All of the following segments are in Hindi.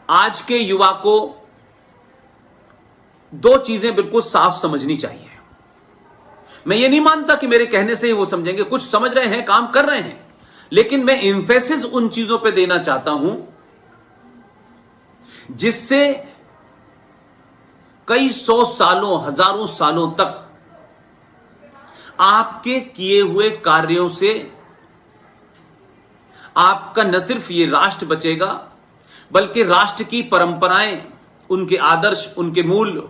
आज के युवा को दो चीजें बिल्कुल साफ समझनी चाहिए। मैं ये नहीं मानता कि मेरे कहने से ही वो समझेंगे, कुछ समझ रहे हैं, काम कर रहे हैं, लेकिन मैं एम्फेसिस उन चीजों पे देना चाहता हूं जिससे कई सौ सालों, हजारों सालों तक आपके किए हुए कार्यों से आपका न सिर्फ ये राष्ट्र बचेगा, बल्कि राष्ट्र की परंपराएं, उनके आदर्श, उनके मूल्य,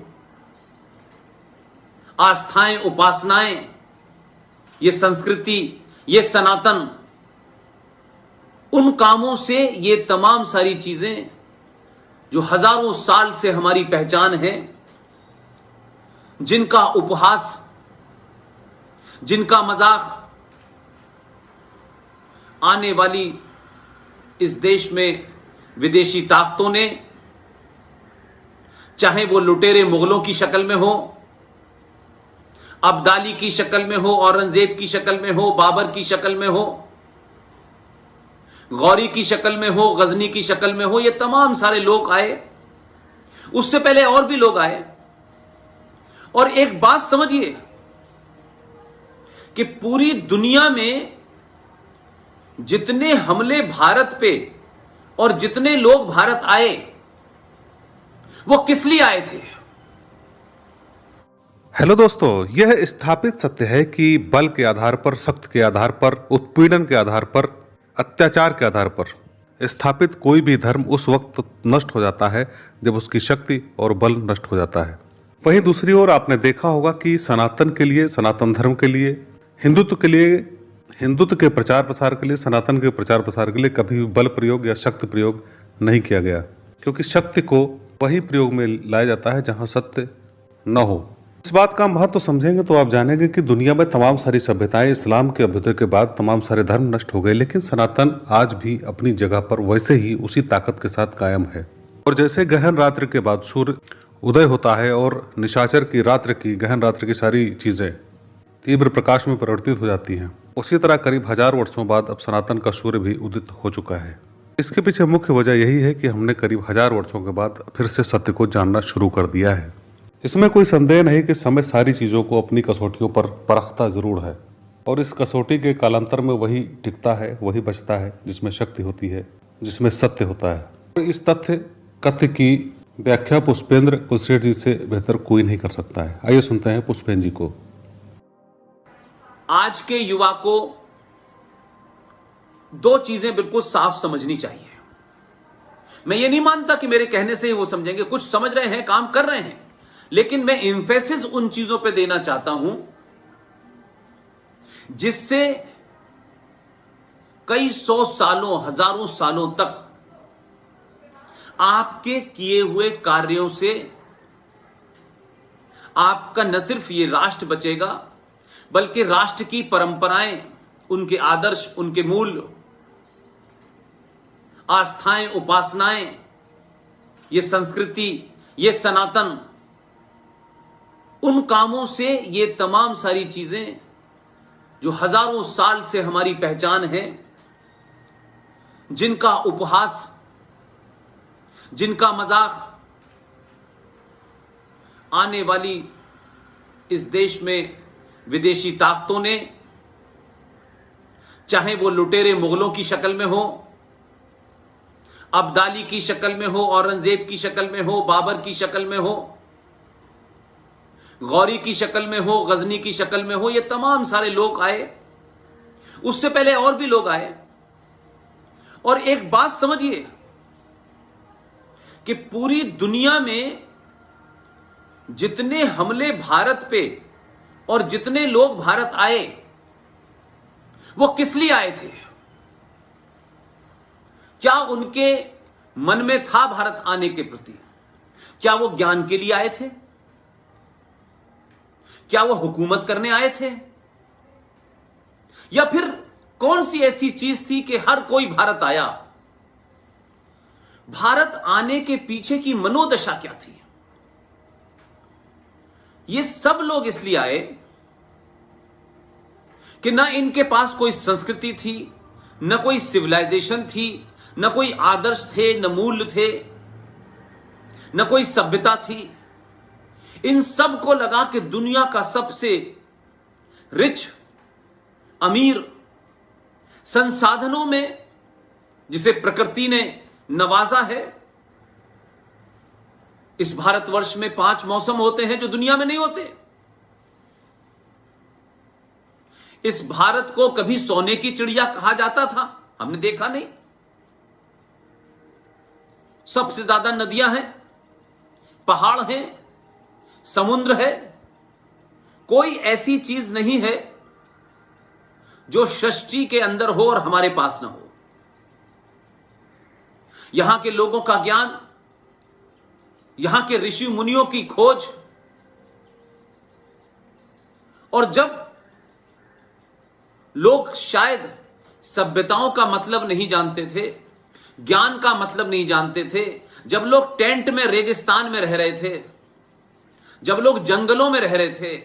आस्थाएं, उपासनाएं, ये संस्कृति, ये सनातन, उन कामों से ये तमाम सारी चीजें जो हजारों साल से हमारी पहचान है, जिनका उपहास, जिनका मजाक आने वाली इस देश में विदेशी ताकतों ने, चाहे वो लुटेरे मुगलों की शक्ल में हो, अब्दाली की शक्ल में हो, औरंगजेब की शक्ल में हो, बाबर की शक्ल में हो, गौरी की शक्ल में हो, गजनी की शक्ल में हो, ये तमाम सारे लोग आए, उससे पहले और भी लोग आए। और एक बात समझिए कि पूरी दुनिया में जितने हमले भारत पे और जितने लोग भारत आए, वो किस लिए आए थे? हेलो दोस्तों, यह स्थापित सत्य है कि बल के आधार पर, शक्ति के आधार पर, उत्पीड़न के आधार पर, अत्याचार के आधार पर स्थापित कोई भी धर्म उस वक्त नष्ट हो जाता है जब उसकी शक्ति और बल नष्ट हो जाता है। वहीं दूसरी ओर आपने देखा होगा कि सनातन के लिए, सनातन धर्म के लिए, हिंदुत्व के लिए, हिंदुत्व के प्रचार प्रसार के लिए, सनातन के प्रचार प्रसार के लिए कभी बल प्रयोग या शक्ति प्रयोग नहीं किया गया, क्योंकि शक्ति को वही प्रयोग में लाया जाता है जहां सत्य न हो। इस बात का महत्व तो समझेंगे तो आप जानेंगे कि दुनिया में तमाम सारी सभ्यताएं, इस्लाम के अभ्युदय के बाद तमाम सारे धर्म नष्ट हो गए, लेकिन सनातन आज भी अपनी जगह पर वैसे ही उसी ताकत के साथ कायम है। और जैसे गहन रात्रि के बाद सूर्य उदय होता है और निशाचर की रात्रि की, गहन रात्रि की सारी चीजें तीव्र प्रकाश में परिवर्तित हो जाती हैं, उसी तरह करीब 1000 वर्षों बाद अब सनातन का सूर्य भी उदित हो चुका है। इसके पीछे मुख्य वजह यही है कि हमने करीब 1000 वर्षों के बाद फिर से सत्य को जानना शुरू कर दिया है। इसमें कोई संदेह नहीं कि समय सारी चीज़ों को अपनी कसौटियों पर परखता जरूर है, और इस कसौटी के कालांतर में वही टिकता है, वही बचता है जिसमें शक्ति होती है, जिसमें सत्य होता है। और इस कथ्य की व्याख्या पुष्पेंद्र कुलशेठ जी से बेहतर कोई नहीं कर सकता है। आइए सुनते हैं पुष्पेंद्र जी को। आज के युवा को दो चीजें बिल्कुल साफ समझनी चाहिए। मैं ये नहीं मानता कि मेरे कहने से ही वो समझेंगे, कुछ समझ रहे हैं, काम कर रहे हैं, लेकिन मैं एम्फेसिस उन चीजों पे देना चाहता हूं जिससे कई सौ सालों, हजारों सालों तक आपके किए हुए कार्यों से आपका न सिर्फ ये राष्ट्र बचेगा, बल्कि राष्ट्र की परंपराएं, उनके आदर्श, उनके मूल्य, आस्थाएं, उपासनाएं, ये संस्कृति, ये सनातन, उन कामों से ये तमाम सारी चीजें जो हजारों साल से हमारी पहचान है, जिनका उपहास, जिनका मजाक आने वाली इस देश में विदेशी ताकतों ने, चाहे वो लुटेरे मुगलों की शक्ल में हो, अब्दाली की शक्ल में हो, औरंगजेब की शक्ल में हो, बाबर की शक्ल में हो, गौरी की शक्ल में हो, गजनी की शक्ल में हो, ये तमाम सारे लोग आए, उससे पहले और भी लोग आए। और एक बात समझिए कि पूरी दुनिया में जितने हमले भारत पे और जितने लोग भारत आए, वो किस लिए आए थे? क्या उनके मन में था भारत आने के प्रति? क्या वो ज्ञान के लिए आए थे? क्या वो हुकूमत करने आए थे? या फिर कौन सी ऐसी चीज थी कि हर कोई भारत आया? भारत आने के पीछे की मनोदशा क्या थी? ये सब लोग इसलिए आए कि ना इनके पास कोई संस्कृति थी, न कोई सिविलाइजेशन थी, न कोई आदर्श थे, न मूल्य थे, न कोई सभ्यता थी। इन सब को लगा कि दुनिया का सबसे रिच, अमीर, संसाधनों में जिसे प्रकृति ने नवाजा है, इस भारतवर्ष में 5 मौसम होते हैं जो दुनिया में नहीं होते। इस भारत को कभी सोने की चिड़िया कहा जाता था, हमने देखा नहीं। सबसे ज्यादा नदियां हैं, पहाड़ हैं, समुद्र है। कोई ऐसी चीज नहीं है जो सृष्टि के अंदर हो और हमारे पास ना हो। यहां के लोगों का ज्ञान, यहां के ऋषि मुनियों की खोज, और जब लोग शायद सभ्यताओं का मतलब नहीं जानते थे, ज्ञान का मतलब नहीं जानते थे, जब लोग टेंट में रेगिस्तान में रह रहे थे, जब लोग जंगलों में रह रहे थे,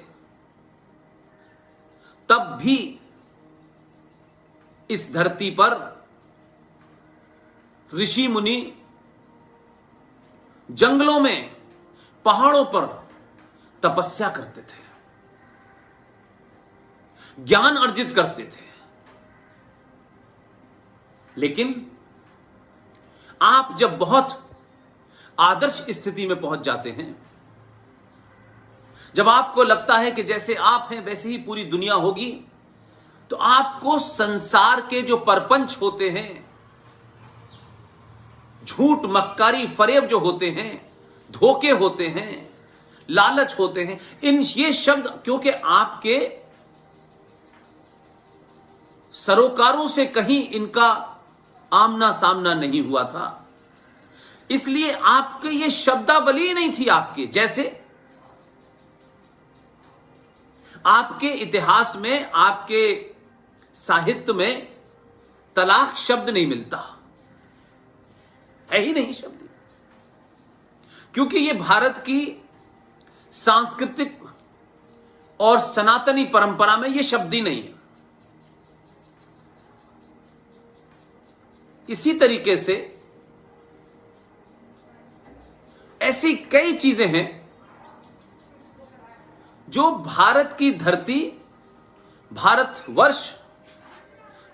तब भी इस धरती पर ऋषि मुनि जंगलों में, पहाड़ों पर तपस्या करते थे, ज्ञान अर्जित करते थे। लेकिन आप जब बहुत आदर्श स्थिति में पहुंच जाते हैं, जब आपको लगता है कि जैसे आप हैं वैसे ही पूरी दुनिया होगी, तो आपको संसार के जो परपंच होते हैं, झूठ, मक्कारी, फरेब जो होते हैं, धोखे होते हैं, लालच होते हैं, ये शब्द क्योंकि आपके सरोकारों से कहीं इनका आमना सामना नहीं हुआ था, इसलिए आपके ये शब्दावली नहीं थी आपके। जैसे आपके इतिहास में, आपके साहित्य में तलाक शब्द नहीं मिलता, है ही नहीं शब्द, क्योंकि ये भारत की सांस्कृतिक और सनातनी परंपरा में ये शब्द ही नहीं है। इसी तरीके से ऐसी कई चीजें हैं जो भारत की धरती, भारतवर्ष,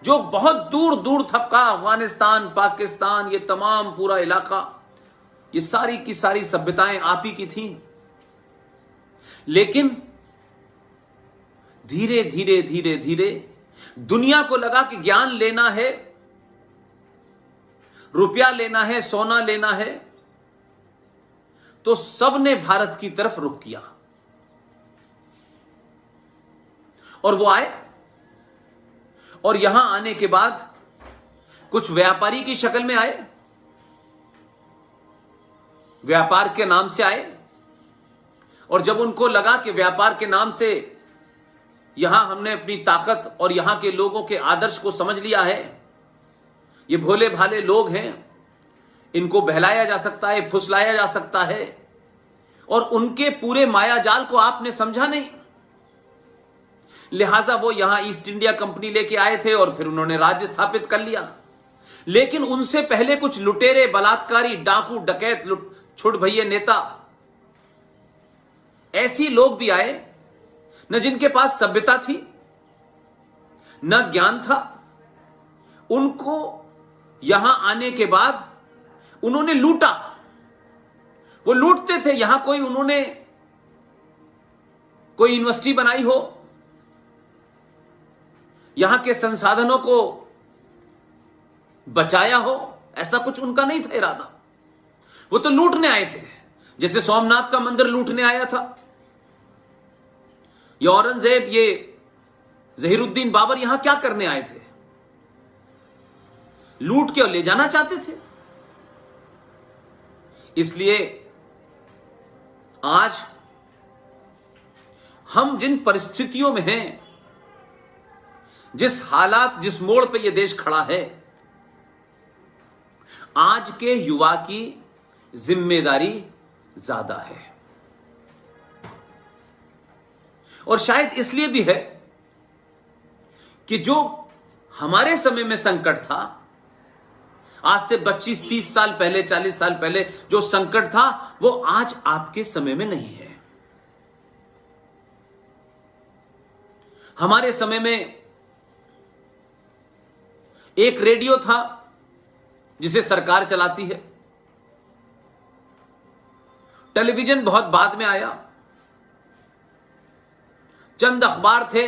जो बहुत दूर दूर थका, अफगानिस्तान, पाकिस्तान, ये तमाम पूरा इलाका, ये सारी की सारी सभ्यताएं आप ही की थीं। लेकिन धीरे धीरे धीरे धीरे दुनिया को लगा कि ज्ञान लेना है, रुपया लेना है, सोना लेना है, तो सबने भारत की तरफ रुख किया। और वो आए, और यहां आने के बाद कुछ व्यापारी की शक्ल में आए, व्यापार के नाम से आए, और जब उनको लगा कि व्यापार के नाम से यहां हमने अपनी ताकत और यहां के लोगों के आदर्श को समझ लिया है, ये भोले भाले लोग हैं, इनको बहलाया जा सकता है, फुसलाया जा सकता है, और उनके पूरे मायाजाल को आपने समझा नहीं, लिहाजा वो यहां ईस्ट इंडिया कंपनी लेके आए थे और फिर उन्होंने राज्य स्थापित कर लिया। लेकिन उनसे पहले कुछ लुटेरे, बलात्कारी, डाकू, डकैत, छुट भैये नेता, ऐसी लोग भी आए, न जिनके पास सभ्यता थी, न ज्ञान था। उनको यहां आने के बाद उन्होंने लूटा, वो लूटते थे। यहां कोई उन्होंने कोई यूनिवर्सिटी बनाई हो, यहां के संसाधनों को बचाया हो, ऐसा कुछ उनका नहीं था इरादा। वो तो लूटने आए थे, जैसे सोमनाथ का मंदिर लूटने आया था, ये औरंगजेब, ये जहीरुद्दीन बाबर यहां क्या करने आए थे? लूट के और ले जाना चाहते थे। इसलिए आज हम जिन परिस्थितियों में हैं, जिस हालात, जिस मोड़ पे ये देश खड़ा है, आज के युवा की जिम्मेदारी ज्यादा है। और शायद इसलिए भी है कि जो हमारे समय में संकट था, आज से 25-30 साल पहले, 40 साल पहले जो संकट था वो आज आपके समय में नहीं है। हमारे समय में एक रेडियो था जिसे सरकार चलाती है, टेलीविजन बहुत बाद में आया, चंद अखबार थे